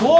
2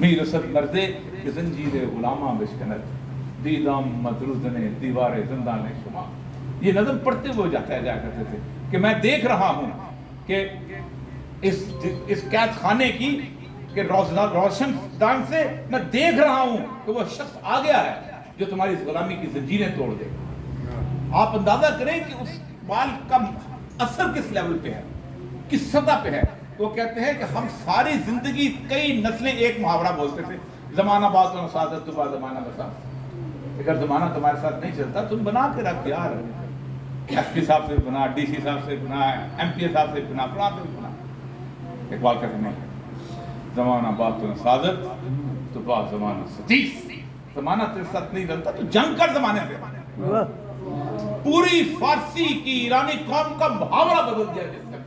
میر اسد مردے کہ زنجیر غلاماں بشکنت دیدام مدرودنے دیوار زندان شما. یہ نظم پڑھتے ہوئے جایا کرتے تھے کہ میں دیکھ رہا ہوں کہ اس قید خانے کی کہ روشن دان سے میں دیکھ رہا ہوں کہ وہ شخص آ گیا ہے جو تمہاری اس غلامی کی زنجیریں توڑ دے. آپ اندازہ کریں کہ اس بال کا اثر کس لیول پہ ہے, کس سطح پہ ہے. وہ کہتے ہیں کہ ہم ساری زندگی کئی نسلیں ایک محاورہ بولتے تھے, زمانہ بات و سعادت تو بعد زمانہ بسا. اگر زمانہ تمہارے ساتھ نہیں چلتا تم بنا کے رکھ یار, ایس پی صاحب سے بنا, ڈی سی صاحب سے بنا, ایم پی صاحب سے بنا, فلاں سے بنا. اقبال کہتے ہیں زمانہ بات و سعادت تو بعد زمانہ ستیس. زمانہ تیرے ساتھ نہیں چلتا تو جنگ کر زمانے سے. پوری فارسی کی ایرانی قوم کا محاورہ بدل دیا جس سے.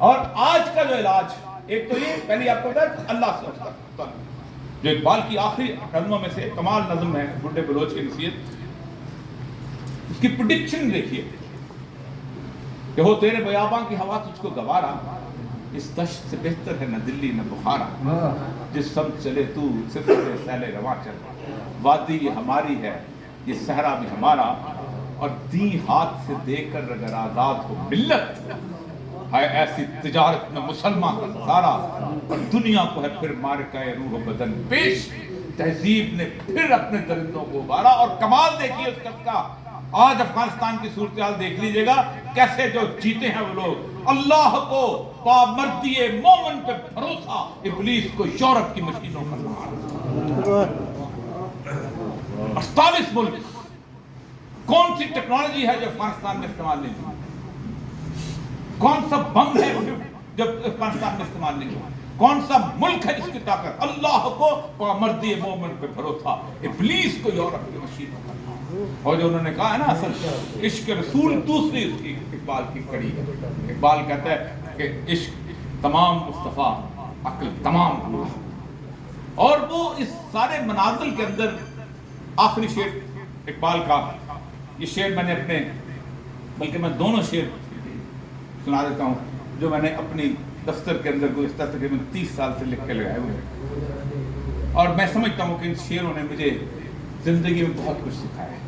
اور آج کا جو علاج, ایک تو یہ پہلے آپ کو بتایا اللہ سے ہوتا ہے, جو اقبال کی آخری نظموں میں سے کمال نظم ہے بڈھے بلوچ کی نصیحت. اس کی پریڈکشن دیکھیے کہ ہو تیرے بیاباں کی ہوا تجھ کو گوارا, اس دشت سے بہتر ہے نہ دلی نہ بخارا. جس سمت چلے تو صفت سیل رواں چل, وادی یہ ہماری ہے یہ صحرا بھی ہمارا, اور دی ہاتھ سے دے کر اگر آزاد ہو ملت, ہے ایسی تجارت میں مسلمان کا سارا, اور دنیا کو ہے پھر مارکہ روح و بدن پیش. تہذیب نے پھر اپنے درندوں کو ابارا. اور کمال دیکھیے اس کا, آج افغانستان کی صورتحال دیکھ لیجئے گا کیسے جو جیتے ہیں وہ لوگ. اللہ کو پامردی مومن پہ بھروسہ, ابلیس کو یورپ کی مشینوں کا سہارا. 48 ملک, کون سی ٹیکنالوجی ہے جو افغانستان میں استعمال نہیں ہوئی؟ کون سا بم ہے جو افغانستان میں استعمال نہیں ہوا؟ کون سا ملک ہے جس کی طاقت؟ اللہ کو پامردی مومن پہ بھروسہ, ابلیس کو یورپ کی مشینوں کا. اور جو انہوں نے کہا ہے نا اصل عشق رسول دوسری اس کی اقبال کی کڑی ہے. اقبال کہتا ہے کہ عشق تمام مصطفیٰ, عقل تمام اللہ. اور وہ اس سارے منازل کے اندر آخری شعر اقبال کا, یہ شعر میں نے اپنے, بلکہ میں دونوں شعر سنا دیتا ہوں جو میں نے اپنی دفتر کے اندر کو اس طرح تقریباً 30 سال سے لکھ کے لگائے ہوئے ہیں, اور میں سمجھتا ہوں کہ ان شعروں نے مجھے زندگی میں بہت کچھ سکھایا ہے.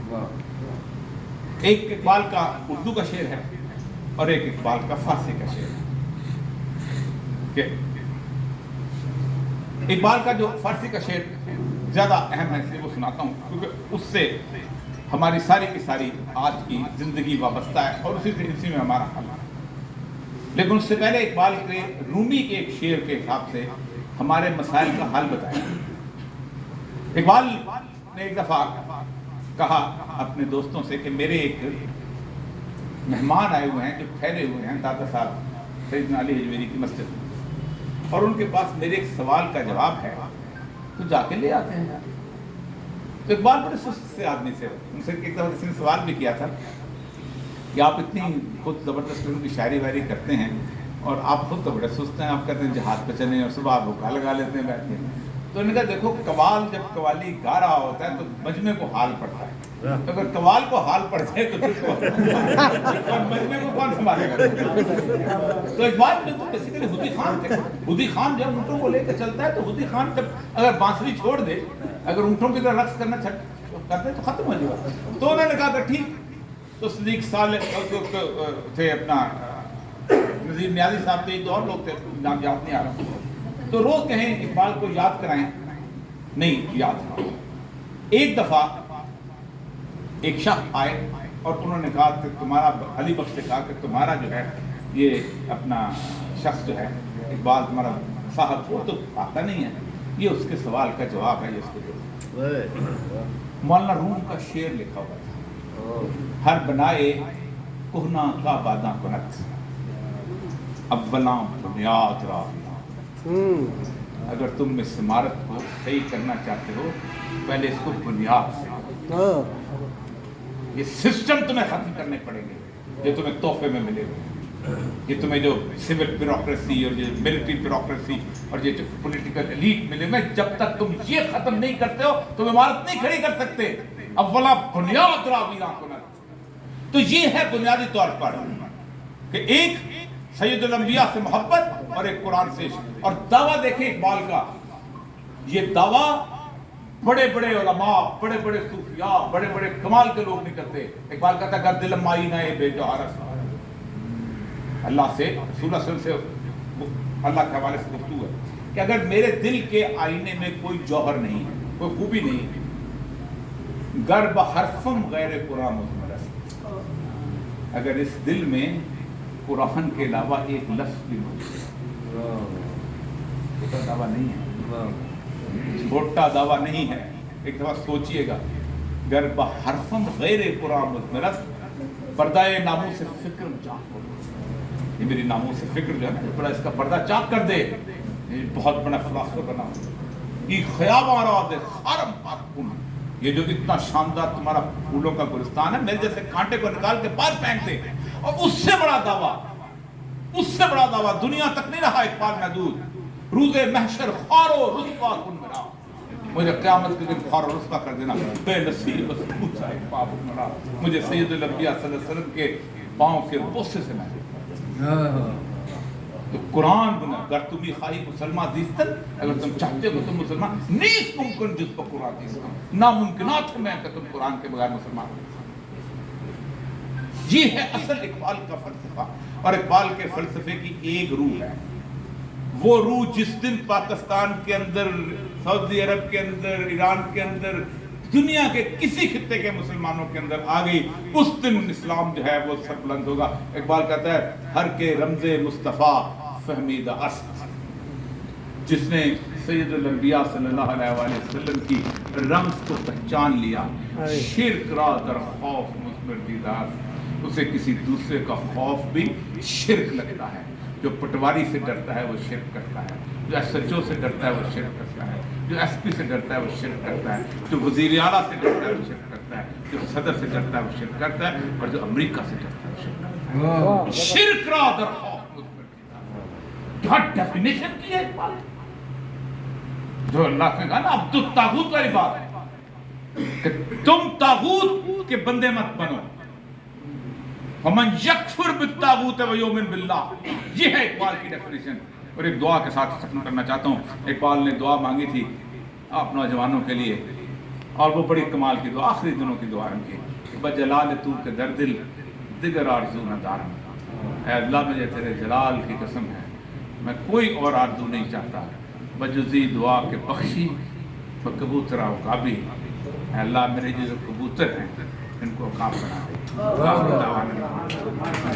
ایک اقبال کا اردو کا شعر ہے اور ایک اقبال کا فارسی کا شعر ہے. کہ اقبال کا جو فارسی کا شعر زیادہ اہم ہے اس لیے وہ سناتا ہوں کیونکہ اس سے ہماری ساری کی ساری آج کی زندگی وابستہ ہے اور اسی میں ہمارا حل ہے. لیکن اس سے پہلے اقبال کے رومی کے ایک شعر کے حساب سے ہمارے مسائل کا حل بتایا. اقبال نے ایک دفعہ کہا اپنے دوستوں سے کہ میرے ایک مہمان آئے ہوئے ہیں جو ٹھہرے ہوئے ہیں داتا صاحب سیدنا علی حجویری کی مسجد میں, اور ان کے پاس میرے ایک سوال کا جواب ہے تو جا کے لے آتے ہیں. تو اقبال بڑے سست سے آدمی سے, ان سے ایک دفعہ کسی نے سوال بھی کیا تھا کہ آپ اتنی خود زبردست قسم کی شاعری وائری کرتے ہیں اور آپ خود تو بڑے سست ہیں, آپ کہتے ہیں جہاد پہ چلیں اور صبح آپ بھوکا لگا لیتے ہیں بیٹھ کے. تو انہوں نے کہا دیکھو قوال جب قوالی گا رہا ہوتا ہے تو مجمع کو حال پڑتا ہے, تو اگر قوال کو حال پڑ جائے تو مجمع کو کون سنبھالے گا؟ تو اقبال میں تو بیسیکلی ہودی خان تھے. ہودی خان جب اونٹوں کو لے کے چلتا ہے تو ہودی خان جب اگر بانسری چھوڑ دے, اگر اونٹوں کی طرح رقص کرنا کر دے تو ختم ہو جائے گا. تو انہوں نے کہا کہ ٹھیک. تو صدیق صالح تھے, اپنا نذیر نیازی صاحب تھے, ایک دو اور لوگ تھے, نام یاد نہیں آ رہا. تو روز کہیں اقبال کو یاد کرائیں, نہیں یاد کرائیں. ایک دفعہ ایک شخص آئے اور انہوں نے کہا کہ تمہارا, علی بخش سے کہا کہ تمہارا جو ہے یہ اپنا شخص جو ہے اقبال تمہارا صاحب وہ تو آتا نہیں ہے, یہ اس کے سوال کا جواب ہے, یہ اس کو مولانا روم کا شعر لکھا ہوا تھا. ہر بنائے کہنا کا باداں کنت, اولاں بنیاد را. اگر تم اس عمارت کو صحیح کرنا چاہتے ہو پہلے اس کو بنیاد سے, یہ سسٹم تمہیں ختم کرنے پڑیں گے جو تمہیں تحفے میں ملے گا. یہ تمہیں جو سول بیوروکریسی اور یہ ملٹری بیوروکریسی اور یہ جو پولیٹیکل ایلیٹ ملے گا, جب تک تم یہ ختم نہیں کرتے ہو تم عمارت نہیں کھڑی کر سکتے. اولا بنیاد را ویراں کنت. تو یہ ہے بنیادی طور پر کہ ایک سید الانبیاء سے محبت اور ایک قرآن سے عشق. اور دعویٰ دیکھیں اقبال کا, یہ دعویٰ بڑے بڑے علماء, بڑے بڑے صوفیاء, بڑے بڑے کمال کے لوگ نہیں کرتے. اقبال کہتا ہے گر دل مائی نہ بے جوہر اللہ سے, رسول اللہ سے اللہ کے حوالے سے گفتگو ہے کہ اگر میرے دل کے آئینے میں کوئی جوہر نہیں ہے, کوئی خوبی نہیں, گر بحرفم غیر قرآن مزمرس, اگر اس دل میں قرآن کے علاوہ ایک لفظ بھی چھوٹا دعویٰ نہیں ہے, چھوٹا دعویٰ نہیں ہے. ایک دفعہ سوچئے گا, گر بحرفم غیر قرآن مزمرس, پردہ ناموس سے فکر چاک, یہ میری ناموس سے فکر جو ہے بڑا اس کا پردہ چاک کر دے. بہت بڑا فلاسفر بنا, یہ خیاب آراد خارم پاکن, یہ جو اتنا شاندار تمہارا پھولوں کا گلستان ہے, میرے جیسے کانٹے کو نکال کے باہر پھینک دے. اور اس سے بڑا دعویٰ, اس سے بڑا دعویٰ دنیا تک نہیں رہا اقبال محدود. روز محشر خوار و رسوا کن میرا, مجھے قیامت کے دن خوار و رسوا کر دینا, بے نصیب بس پوچھا ہے پاپ میرا, مجھے سید الانبیاء صلی اللہ علیہ وسلم کے پاؤں کے بوسے سے میں. تو قرآن بنا, اگر تم یہ خواہی مسلمان دیستن, اگر تم چاہتے ہو تم مسلمان نیست ممکن جس پر قرآن دیستن, ناممکنات میں کہ تم قرآن کے بغیر مسلمان ہو. یہ ہے اصل اقبال کا فلسفہ. اور اقبال کے فلسفے کی ایک روح ہے, وہ روح جس دن پاکستان کے اندر, سعودی عرب کے اندر, ایران کے اندر, دنیا کے کسی خطے کے مسلمانوں کے اندر آ گئی, اس دن اسلام جو ہے وہ سربلند ہوگا. اقبال کہتا ہے ہر کے رمز مصطفیٰ فہمیدہ است, جس نے سید الانبیاء صلی اللہ علیہ وآلہ وسلم کی رمز کو پہچان لیا, شرک را در خوف مثمر دیدار, اسے کسی دوسرے کا خوف بھی شرک لگتا ہے. جو پٹواری سے ڈرتا ہے وہ شرک کرتا ہے, جو ایس ایچ او سے ڈرتا ہے وہ شرک کرتا ہے, جو ایس پی سے ڈرتا ہے وہ شرک کرتا ہے, جو وزیر اعلیٰ سے ڈرتا ہے وہ شرک کرتا ہے, جو صدر سے ڈرتا ہے وہ شرک کرتا ہے, اور جو امریکہ سے ڈرتا ہے وہ شرک کرتا ہے. شرک را در خوف مثمر دیدار, کیا ڈیفینیشن کی ہے اقبال, جو اللہ نے کہا نا عبد الطاغوت والی بات ہے کہ تم طاغوت کے بندے مت بنو. وَمَنْ يَكْفُرْ بِالطَّاغُوتِ وَيُؤْمِنْ بِاللَّهِ, یہ ہے اقبال کی ڈیفینیشن. اور ایک دعا کے ساتھ ختم کرنا چاہتا ہوں. اقبال نے دعا مانگی تھی آپ نوجوانوں کے لیے, اور وہ بڑی کمال کی دعا, آخری دنوں کی دعا ان کی, بجلال تو کے در دل دیگر آرزو نہ دارم, اے اللہ مجھے تیرے جلال کی قسم ہے میں کوئی اور آرزو نہیں چاہتا, بجزی دعا کے بخشی کبوترا عقابی, اے اللہ میرے جو کبوتر ہیں ان کو عقاب بنا دے.